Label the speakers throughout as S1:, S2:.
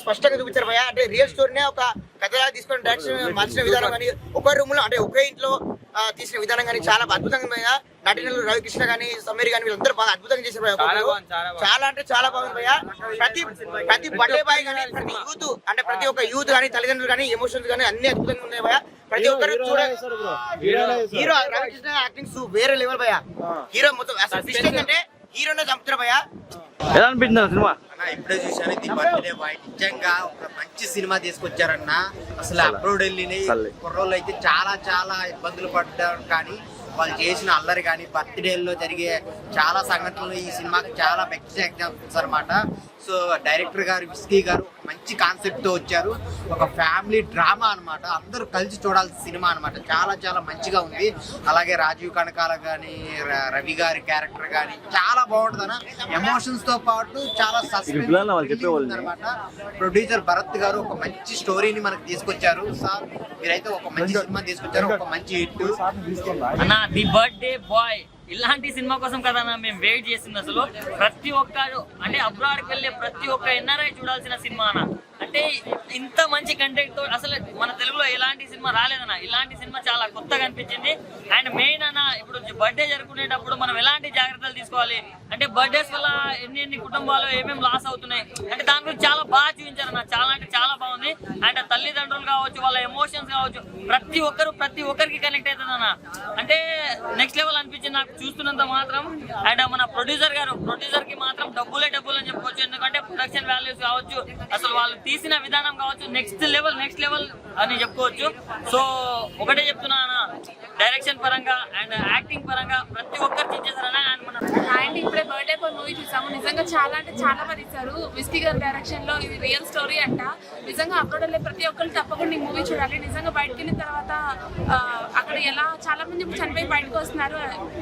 S1: స్పష్టంగా చూపించారు భయ. అంటే రియల్ స్టోరీనే ఒక కథలా తీసుకొని డైరెక్షన్ మార్చిన విధానం కానీ, ఒక రూమ్ లో అంటే ఒకే ఇంట్లో తీసిన విధానం కానీ చాలా అద్భుతంగా భయ. నటినలు రవికృష్ణ కానీ, సమీర్ కానీ వీళ్ళందరూ బాగా అద్భుతంగా చేశారు భయ. చాలా అంటే చాలా బాగుంది భయ. ప్రతి బర్త్డే బాయ్ కానీ, ప్రతి యూత్ అంటే ప్రతి ఒక్క యూత్ కానీ, తల్లిదండ్రులు కానీ, ఎమోషన్స్ కానీ అన్ని అద్భుతంగా ఉన్నాయి భయ. ప్రతి ఒక్కరు చూడాలి. హీరో రవికృష్ణ యాక్టింగ్ వేరే లెవెల్ భయ. హీరో మొత్తం అసలు ట్విస్ట్ ఏంటంటే హీరోనే చంపుతారు భయ.
S2: ఎలా అనిపించింది సినిమా?
S3: ఇప్పుడే చూసాను ది బర్త్డే బాయ్. నిజంగా ఒక మంచి సినిమా తీసుకొచ్చారన్న. అసలు అప్లోడ్ వెళ్ళిన కుర్రోళ్ళు అయితే చాలా చాలా ఇబ్బందులు పడ్డారు, కానీ వాళ్ళు చేసిన అల్లరి కానీ బర్త్డేల్లో జరిగే చాలా సంఘటనలు ఈ సినిమాకి చాలా బెస్ట్ ఎగ్జాంపుల్స్ అనమాట. సో డైరెక్టర్ గారు విస్కీ గారు మంచి కాన్సెప్ట్తో వచ్చారు. ఒక ఫ్యామిలీ డ్రామా అనమాట, అందరూ కలిసి చూడాల్సిన సినిమా అనమాట. చాలా చాలా మంచిగా ఉంది. అలాగే రాజీవ్ కనకాల కానీ, రవి గారి క్యారెక్టర్ కానీ చాలా బాగుంటుంది అన్న. ఎమోషన్స్తో పాటు చాలా సస్పెన్స్ అనమాట. ప్రొడ్యూసర్ భరత్ గారు ఒక మంచి స్టోరీని మనకు తీసుకొచ్చారు. సార్ మీరైతే ఒక మంచి సినిమా తీసుకొచ్చారు, ఒక మంచి హిట్
S4: అన్న. ది బర్త్డే బాయ్ ఇలాంటి సినిమా కోసం కదా మేము వెయిట్ చేసింది. అసలు ప్రతి ఒక్కరు అంటే అబ్రాడ్కి వెళ్ళే ప్రతి ఒక్క ఎన్ఆర్ఐ చూడాల్సిన సినిమా అన్న. అంటే ఇంత మంచి కంటెంట్ తో అసలు మన తెలుగులో ఎలాంటి సినిమా రాలేదన్న. ఇలాంటి సినిమా చాలా కొత్తగా అనిపించింది. అండ్ మెయిన్ అన్న, ఇప్పుడు బర్త్డే జరుపుకునేటప్పుడు మనం ఎలాంటి జాగ్రత్తలు తీసుకోవాలి అంటే బర్త్డేస్ వల్ల ఎన్ని కుటుంబాలు ఏమేమి లాస్ అవుతున్నాయి అంటే దాని గురించి చాలా బాగా చూపించారన్న. చాలా అంటే చాలా బాగుంది. అండ్ తల్లిదండ్రులు కావచ్చు, వాళ్ళ ఎమోషన్స్ కావచ్చు, ప్రతి ఒక్కరికి కనెక్ట్ అవుతుంది అన్న. అంటే నెక్స్ట్ లెవెల్ అనిపించింది నాకు చూస్తున్నంత మాత్రం. అండ్ మన ప్రొడ్యూసర్ కి మాత్రం డబ్బులే డబ్బులు అని చెప్పుకోవచ్చు. ఎందుకంటే ప్రొడక్షన్ వాల్యూస్ కావచ్చు, అసలు వాళ్ళు తీసిన విధానం కావచ్చు, నెక్స్ట్ లెవెల్ అని చెప్పుకోవచ్చు. సో ఒకటే చెప్తున్నా అన్న, డైరెక్షన్ పరంగా అండ్ యాక్టింగ్ పరంగా ప్రతి ఒక్కరు చేసేసారన్న. అండ్ మన
S5: అండ్ ఇప్పుడే బర్త్డే బాయ్ మూవీ చూసాము. నిజంగా చాలా అంటే చాలా బాగా తీశారు. విస్కీ గారి డైరెక్షన్ లో ఇది రియల్ స్టోరీ అంట. నిజంగా అప్లోడ్ వెళ్ళే ప్రతి ఒక్కరు తప్పకుండా ఈ మూవీ చూడాలి. నిజంగా బయటకు వెళ్ళిన తర్వాత అక్కడ ఎలా చాలా మంది చనిపోయి బయటకు వస్తున్నారు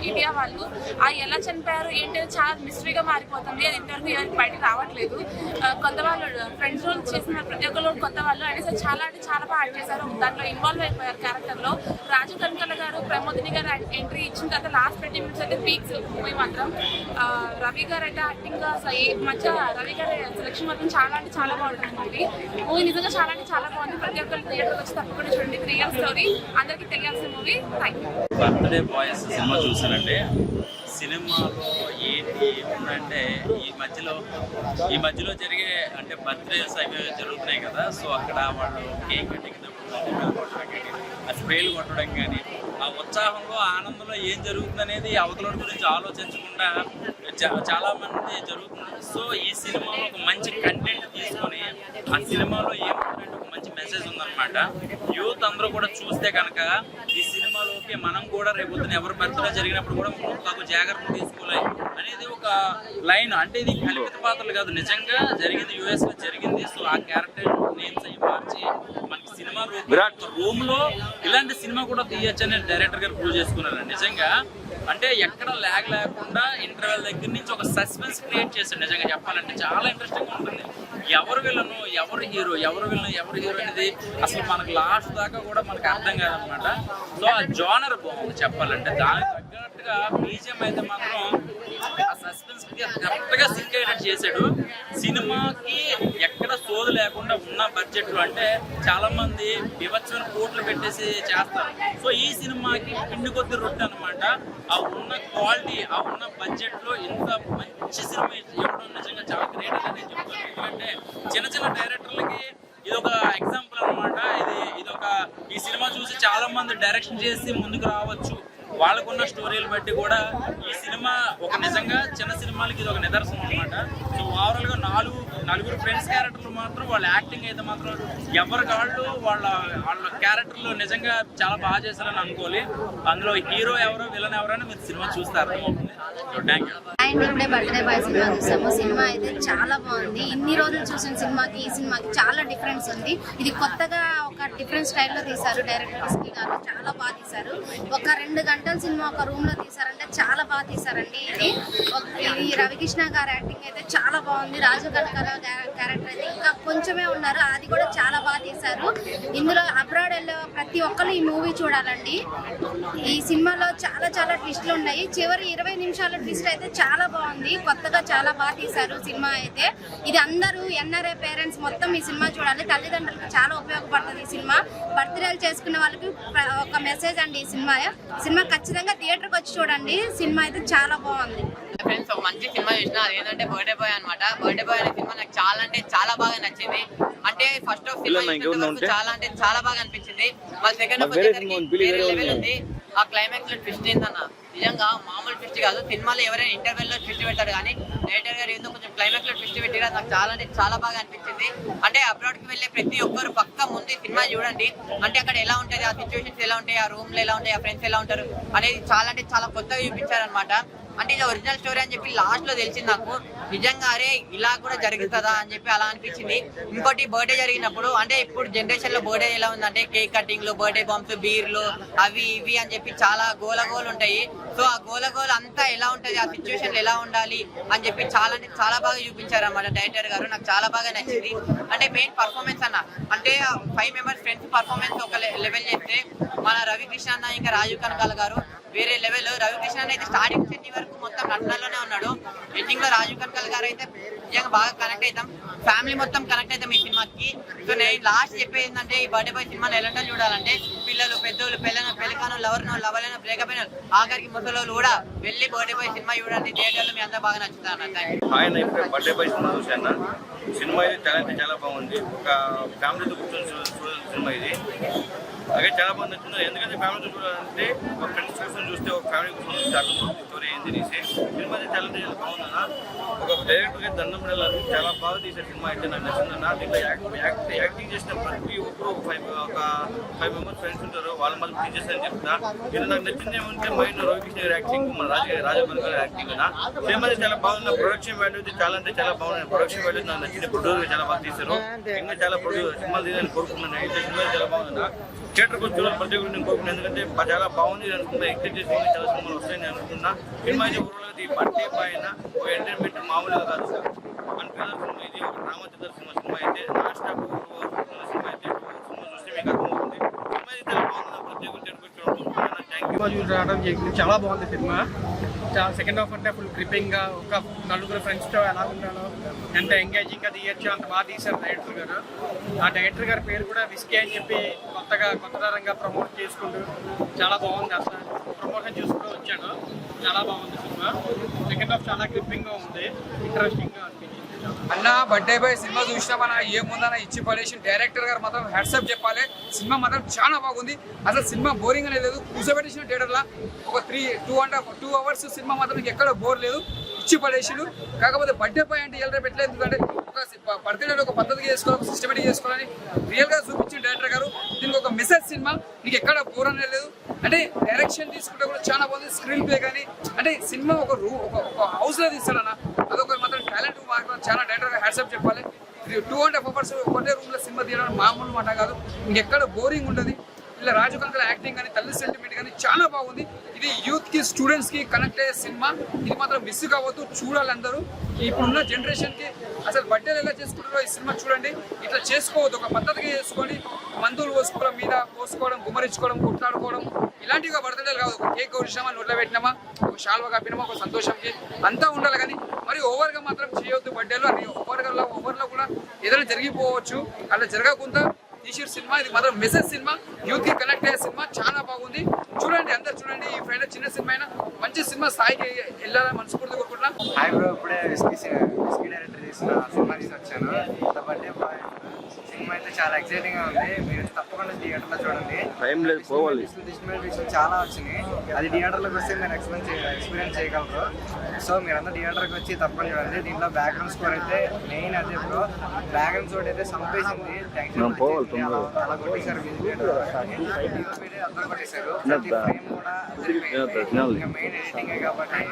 S5: ఇండియా వాళ్ళు. ఎలా చనిపోయారు ఏంటో చాలా మిస్టరీగా మారిపోతుంది. అది ఇంతవరకు బయటకు రావట్లేదు. కొత్త వాళ్ళు ఫ్రెండ్స్ రోల్ చేసిన ప్రతి ఒక్కరు కొత్త వాళ్ళు అనేసి చాలా అంటే చాలా బాగా యాక్ట్ చేశారు. దాంట్లో ఇన్వాల్వ్ అయిపోయారు క్యారెక్టర్ లో. రాజు కనకాల గారు, ప్రమోదిని గారు ఎంట్రీ ఇచ్చిన తర్వాత లాస్ట్ 20 minutes అయితే పీక్స్ మూవీ మాత్రం. రవి గారు అయితే యాక్టింగ్ అసలు మధ్య రవి గారి సెలెక్షన్ మాత్రం చాలా అంటే చాలా బాగుంటుంది. మూవీ నిజంగా చాలా అంటే చాలా బాగుంది. ప్రతి ఒక్కరు థియేటర్ వచ్చి తప్పకుండా చూడండి. రియల్ స్టోరీ అందరికీ తెలియాల్సిన movie. Thank you.
S6: Birthday boys cinema చూసానంటే సినిమాలో ఏంటి ఉందంటే ఈ మధ్యలో జరిగే అంటే బర్త్డేస్ అవి జరుగుతున్నాయి కదా. సో అక్కడ వాళ్ళు కేక్ కటింగ్ ఆ స్ప్రేలు కొట్టడం కానీ, ఆ ఉత్సాహంలో ఆనందంలో ఏం జరుగుతుంది అనేది అవతల గురించి ఆలోచించకుండా చాలా మంది జరుగుతుంది. సో ఈ సినిమాలో ఒక మంచి కంటెంట్ తీసుకొని ఆ సినిమాలో ఏమంటే ఒక మంచి మెసేజ్ ఉందన్నమాట. యూత్ అందరూ కూడా చూస్తే కనుక ఈ సినిమాలోకి మనం కూడా రేపొద్దున ఎవరు బర్త్డే జరిగినప్పుడు కూడా తగు జాగ్రత్తలు తీసుకోవాలి అనేది ఒక లైన్. అంటే ఇది కల్పిత పాత్రలు కాదు, నిజంగా జరిగింది, US లో జరిగింది. సో ఆ క్యారెక్టర్ నేమ్స్ అవి మార్చి మనకి సినిమా రూమ్ లో ఇలాంటి సినిమా కూడా తీయచ్చు అని డైరెక్టర్ గారు ప్రూవ్ చేసుకున్నారు. నిజంగా అంటే ఎక్కడ ల్యాగ్ లేకుండా ఇంటర్వెల్ దగ్గర నుంచి ఒక సస్పెన్స్ క్రియేట్ చేశాడు. నిజంగా చెప్పాలంటే చాలా ఇంట్రెస్టింగ్ ఉంటుంది. ఎవరు విలను, ఎవరు హీరో అనేది అసలు మనకు లాస్ట్ దాకా కూడా మనకు అర్థం కాదనమాట. సో ఆ జానర్ బాగుంది చెప్పాలంటే. దానికి తగ్గట్టుగా బీజిఎం అయితే మాత్రం ఆ సస్పెన్స్ కరెక్ట్ గా సింక్ అయ్యేటట్టు చేశాడు. సినిమాకి ఎక్కడ సోదు లేకుండా ఉన్న బడ్జెట్ అంటే చాలా మంది వివత్సమైన కోట్లు పెట్టేసి చేస్తారు. సో ఈ సినిమాకి పిండి కొద్ది రొట్టె అనమాట. ఆ ఉన్న క్వాలిటీ, ఆ ఉన్న బడ్జెట్ లో ఇంత మంచి సినిమా ఇవ్వడం నిజంగా చాలా గ్రేట్ అని నేను చెప్తాను. ఎందుకంటే చిన్న డైరెక్టర్లకి ఇది ఒక ఎగ్జాంపుల్ అనమాట. ఇదొక ఈ సినిమా చూసి చాలా మంది డైరెక్షన్ చేసి ముందుకు రావచ్చు. వాళ్ళకున్న స్టోరీలు బట్టి కూడా ఈ సినిమా ఒక నిజంగా చిన్న సినిమాలకి ఇది ఒక నిదర్శనం అనమాట. సో ఓవరాల్ గా నలుగురు ఫ్రెండ్స్ క్యారెక్టర్లు మాత్రం వాళ్ళ యాక్టింగ్ అయితే మాత్రం ఎవరి కాళ్ళు వాళ్ళ క్యారెక్టర్లు నిజంగా చాలా బాగా చేశారని అనుకోవాలి. అందులో హీరో ఎవరో విలన్ ఎవరో అని మీరు సినిమా చూస్తే అర్థమవుతుంది. So thank you.
S7: అండ్ ఇప్పుడే బర్త్డే బాయ్ సినిమా చూసాము. సినిమా అయితే చాలా బాగుంది. ఇన్ని రోజులు చూసిన సినిమాకి ఈ సినిమాకి చాలా డిఫరెన్స్ ఉంది. ఇది కొత్తగా ఒక డిఫరెంట్ స్టైల్లో తీశారు డైరెక్టర్ విస్కీ గారు. చాలా బాగా తీశారు. ఒక 2 గంటల సినిమా ఒక రూమ్ లో తీశారంటే చాలా బాగా తీశారు. తీసారండి. ఇది రవికృష్ణ గారి యాక్టింగ్ అయితే చాలా బాగుంది. రాజు కనకాల క్యారెక్టర్ అయితే ఇంకా కొంచెమే ఉన్నారు, అది కూడా చాలా బాగా తీశారు. ఇందులో అబ్రాడ్ వెళ్ళే ప్రతి ఒక్కరు ఈ మూవీ చూడాలండి. ఈ సినిమాలో చాలా చాలా ట్విస్ట్లు ఉన్నాయి. చివరి 20 నిమిషాల ట్విస్ట్ అయితే చాలా బాగుంది, కొత్తగా చాలా బాగా తీశారు సినిమా అయితే. ఇది అందరూ ఎన్ఆర్ఐ పేరెంట్స్ మొత్తం ఈ సినిమా చూడాలి. తల్లిదండ్రులకు చాలా ఉపయోగపడుతుంది ఈ సినిమా. బర్త్డేలు చేసుకునే వాళ్ళకి ఒక మెసేజ్ అండి ఈ సినిమా ఖచ్చితంగా థియేటర్కి వచ్చి చూడండి. సినిమా అయితే చాలా బాగుంది.
S8: ఫ్రెండ్స్, ఒక మంచి సినిమా చూసిన, అదేంటంటే బర్త్డే బాయ్ అనమాట. బర్త్డే బాయ్ అనే సినిమా నాకు చాలా అంటే చాలా బాగా నచ్చింది. అంటే ఫస్ట్ హాఫ్ సినిమా చాలా అంటే చాలా బాగా అనిపించింది. మళ్ళీ సెకండ్ హాఫ్ వేరే లెవెల్ ఉంది. ఆ క్లైమాక్స్ లో ట్విస్ట్ ఏందన్న, నిజంగా మామూలు ట్విస్ట్ కాదు. సినిమాలో ఎవరైనా ఇంటర్వెల్ లో ట్విస్ట్ పెడతాడు, కానీ డైరెక్టర్ గారు ఏందో కొంచెం క్లైమాక్స్ లో ట్విస్ట్ పెట్టిరా, నాకు చాలా అంటే చాలా బాగా అనిపించింది. అంటే అబ్రాడ్ కి వెళ్ళే ప్రతి ఒక్కరు పక్క ముందు సినిమా చూడండి. అంటే అక్కడ ఎలా ఉంటుంది, ఆ సిచ్యువేషన్స్ ఎలా ఉంటాయి, ఆ రూమ్ లో ఎలా ఉంటాయి, ఆ ఫ్రెండ్స్ ఎలా ఉంటారు అనేది చాలా అంటే చాలా కొత్తగా చూపించారనమాట. అంటే ఇది ఒరిజినల్ స్టోరీ అని చెప్పి లాస్ట్ లో తెలిసింది నాకు. నిజంగా అరే ఇలా కూడా జరుగుతుందా అని చెప్పి అలా అనిపించింది. ఇంకోటి బర్త్డే జరిగినప్పుడు, అంటే ఇప్పుడు జనరేషన్ లో బర్త్డే ఎలా ఉందంటే కేక్ కటింగ్ లో, బర్త్డే బాంబ్స్, బీర్లు అవి ఇవి అని చెప్పి చాలా గోలగోలు ఉంటాయి. సో ఆ గోలగోలు అంతా ఎలా ఉంటుంది, ఆ సిచ్యువేషన్ ఎలా ఉండాలి అని చెప్పి చాలా అంటే చాలా బాగా చూపించారు అన్నమాట డైరెక్టర్ గారు. నాకు చాలా బాగా నచ్చింది. అంటే మెయిన్ పర్ఫార్మెన్స్ అన్న, అంటే 5 మెంబర్స్ ఫ్రెండ్స్ పర్ఫార్మెన్స్ ఒక లెవెల్ చేస్తే, మన రవికృష్ణ అన్న ఇంకా రాజు కనకాల గారు వేరే లెవెల్. రవికృష్ణ అయితే స్టార్టింగ్ సెట్ వరకు మొత్తం నటనలోనే ఉన్నాడు. ఎండింగ్ లో రాజు కనకాల గారు అయితే నిజంగా బాగా కనెక్ట్ అవుతాం, ఫ్యామిలీ మొత్తం కనెక్ట్ అవుతాం ఈ సినిమాకి. సో నేను లాస్ట్ చెప్పేది ఏంటంటే, ఈ బర్త్డే బాయ్ సినిమాని ఎలాంటి చూడాలంటే పిల్లలు, పెద్దోళ్ళు, పెళ్ళికాను, బ్రేకప్ అయిన ఆఖరికి ముసలోళ్ళు కూడా వెళ్ళి బర్త్డే బాయ్ సినిమా చూడండి థియేటర్లో. మీ అందరూ బాగా నచ్చుతారు.
S2: ఆయన ఇప్పుడు బర్త్డే బాయ్ సినిమా చూశాను. సినిమా ఇది చాలా అంటే చాలా బాగుంది. ఒక ఫ్యామిలీతో కూర్చొని చూడాల్సిన సినిమా ఇది. అలాగే చాలా బాగా నచ్చింది. ఎందుకంటే ఫ్యామిలీతో చూడాలంటే ఒక ఫ్రెండ్స్ కోసం చూస్తే, ఒక ఫ్యామిలీ కోసం చూస్తే అర్థం స్టోరీ ఏం తినేసి సినిమా అయితే చాలా చాలా బాగుందన్న. ఒక డైరెక్టర్గా దండం పడాలని చాలా బాగా తీసే సినిమా అయితే నాకు నచ్చిందన్న. దీంట్లో యాక్టింగ్ చేసిన ప్రతి ఒక్కరు ఒక 5 మెంబర్స్ ఫ్రెండ్స్ ఉంటారు, వాళ్ళ మళ్ళీ టీచర్స్ అని చెప్తా. ఇది నాకు నచ్చింది ఏమంటే మైండ్ రవికృష్ణ గారి యాక్టింగ్, మన రాజగోపాల్ గారి యాక్టింగ్ కదా. సినిమా అయితే చాలా బాగుంది. ప్రొడక్షన్ వాల్యూ అయితే చాలా అంటే చాలా బాగుంది. ప్రొడక్షన్ వాల్యూ నాకు నచ్చింది. ప్రొడ్యూసర్ చాలా బాగా తీశారు. ఇంకా చాలా సినిమాలు తీయాలని కోరుకుంటున్నాను. అయితే సినిమా చాలా బాగుందన్న. థియేటర్కి వచ్చి చూడాలి ప్రతి ఒక్కరు నేను కోరుకున్నాను. ఎందుకంటే చాలా బాగుంది అనుకుంటా. ఎక్స్పెక్ట్ చేసి చాలా సినిమాలు వస్తాయని అనుకుంటున్నా. సినిమా అయితే ఊళ్ళో బర్త్డే బాయ్ అయినా ఒక ఎంటర్టైన్మెంట్ మామూలుగా కాదు. అన్కలర్ సినిమా ఇది, ఒక రామచంద్ర సినిమా అయితే నాన్ స్టాప్ సినిమా అయితే సినిమా చూస్తే మీకు అర్థమవుతుంది. సినిమా అయితే చాలా బాగుంది. ప్రతి ఒక్కరు థియేటర్కి వచ్చి చూడాలి. Thank you.
S9: రావడం చాలా బాగుంది సినిమా. చాలా సెకండ్ హాఫ్ అంటే ఫుల్ గ్రిప్పింగ్గా, ఒక నలుగురు ఫ్రెండ్స్తో ఎలా ఉండాలో ఎంత ఎంగేజింగ్గా తీయచ్చు అంత బాగా తీశారు డైరెక్టర్ గారు. ఆ డైరెక్టర్ గారి పేరు కూడా విస్కీ అని చెప్పి కొత్త తరంగా ప్రమోట్ చేసుకుంటూ చాలా బాగుంది. అసలు ప్రమోషన్ చూసుకుంటూ వచ్చాను. చాలా బాగుంది సినిమా. సెకండ్ హాఫ్ చాలా గ్రిప్పింగ్గా ఉంది, ఇంట్రెస్టింగ్గా అనిపించింది.
S10: అన్న బర్త్డే బాయ్ సినిమా చూసినామన్నా ఏముందన్న ఇచ్చి పడేసి. డైరెక్టర్ గారు మాత్రం హ్యాట్సప్ చెప్పాలి. సినిమా మాత్రం చాలా బాగుంది. అసలు సినిమా బోరింగ్ అనేది లేదు. కూర్చోబెట్టేసిన థియేటర్లో ఒక 2 అవర్స్ సినిమా మాత్రం మీకు ఎక్కడ బోర్ లేదు, ఇచ్చి పడేసిడు. కాకపోతే బర్త్డే బాయ్ అంటే ఎలా పెట్టలేదు. ఎందుకంటే ఒక బర్త్డే ఒక పద్ధతిగా చేసుకోవాలి, ఒక సిస్టమేటిక్ చేసుకోవాలని రియల్గా చూపించిన డైరెక్టర్ గారు. దీనికి ఒక మెసేజ్ సినిమా, నీకు ఎక్కడ బోర్ అనేది లేదు. అంటే డైరెక్షన్ తీసుకుంటే కూడా చాలా బాగుంది. స్క్రీన్ ప్లే కానీ, అంటే సినిమా ఒక హౌస్లో తీస్తాడన్న, అదొక మాత్రం టాలెంట్ మార్క్. చాలా డైరెక్టర్ హ్యాట్సప్ చెప్పాలి. 2.5 అవర్స్ ఒకటే రూమ్లో సినిమా తీయడం మామూలు మాట కాదు. ఇంకెక్కడ బోరింగ్ ఉంటుంది. ఇలా రాజు కనకాల యాక్టింగ్ కానీ, తల్లి సెంటిమెంట్ కానీ చాలా బాగుంది. ఇది యూత్కి, స్టూడెంట్స్కి కనెక్ట్ అయ్యే సినిమా. ఇది మాత్రం మిస్ కావద్దు, చూడాలి అందరూ. ఇప్పుడున్న జనరేషన్కి అసలు బర్త్డేలు ఎలా చేసుకుంటారో ఈ సినిమా చూడండి. ఇట్లా చేసుకోవద్దు, ఒక పద్ధతిగా చేసుకొని మందులు పోసుకోవడం, గుమ్మరించుకోవడం, కొట్లాడుకోవడం ఇలాంటివి బర్త్డేలు కాదు. ఒక కేక్ కొడిచినామా, నోట్లో పెట్టినామా, ఒక షాల్వా కప్పినామా, ఒక సంతోషంకి అంతా ఉండాలి. కానీ మరి ఓవర్గా మాత్రం చేయొద్దు బర్త్డేలు. అది ఓవర్లో కూడా ఏదైనా జరిగిపోవచ్చు. అలా జరగకుండా తీసిన సినిమా. ఇది మాత్రం మెసేజ్ సినిమా, యూత్ కి కనెక్ట్ అయ్యే సినిమా. చాలా బాగుంది, చూడండి అందరు చూడండి. ఈ ఫ్రైడే చిన్న సినిమా అయినా మంచి సినిమా స్థాయికి వెళ్ళాలని మనస్ఫూర్తిగా కోరుకుంటున్నా.
S3: హాయ్ బ్రో, ఇప్పుడే విస్కీ డైరెక్టర్ తీసిన సినిమా తీసి వచ్చాను. బర్త్డే బాయ్ సినిమా అయితే చాలా ఎక్సైటింగ్ గా ఉంది. మీరు తప్పకుండా థియేటర్లో చూడండి. చాలా వచ్చినాయి. అది థియేటర్లోకి వస్తే మీరు ఎక్స్పీరియన్స్ చేయగలరు. సో మీరంతా థియేటర్కి వచ్చి తప్పకుండా చూడండి. దీంట్లో బ్యాక్గ్రౌండ్ స్కోర్ అయితే మెయిన్ అదే బ్రో. బ్యాక్గ్రౌండ్ స్కోర్ అయితే సంపేసింది. అలా కొట్టేశారు, అందరూ కొట్టేశారు. ప్రతి ఫ్రేమ్ కూడా మెయిన్ ఎడిటింగ్ కాబట్టి